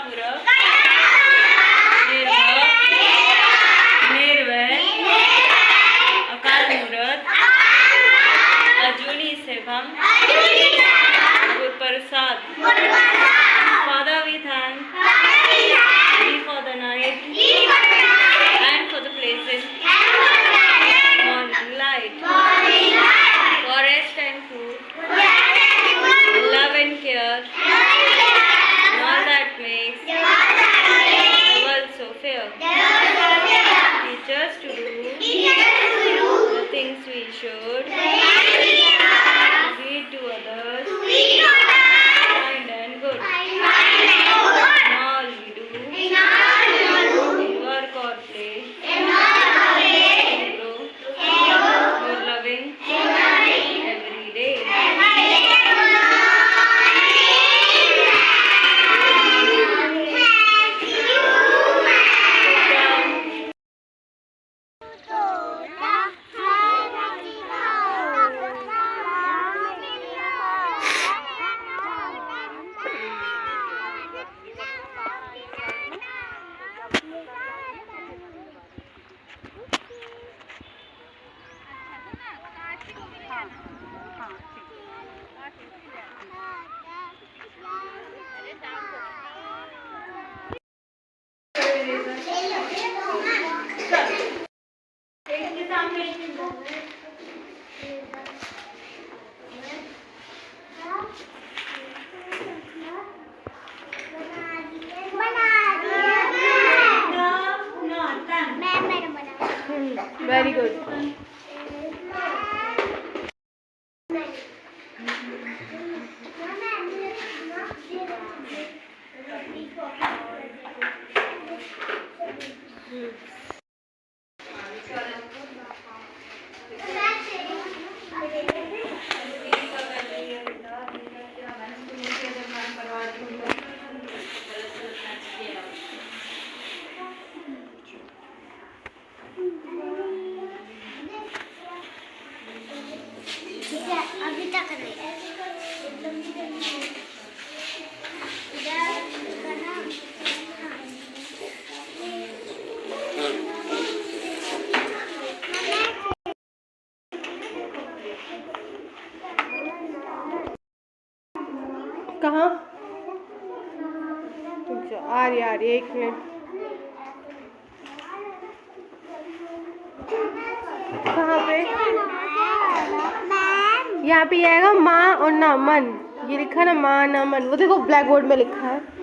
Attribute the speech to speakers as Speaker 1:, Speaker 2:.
Speaker 1: पूरक निर्भय निर्वय अकाल मूर्त अजूनी सेवम Guruprasad Father, we thank Thee for the night and for the pleasant morning light, for rest and food, love and care, and all that makes the world so fair. Teach us to do the things we should, be to others, kind and good. In all we do, in work or play, grow, your loving every day. Very good.
Speaker 2: अभी तक नहीं
Speaker 1: कहाँ? आ रही 1 minute. कहाँ पे? यहाँ पे आएगा माँ और ना मन। ये लिखा ना माँ ना मन, वो देखो ब्लैक बोर्ड में लिखा है।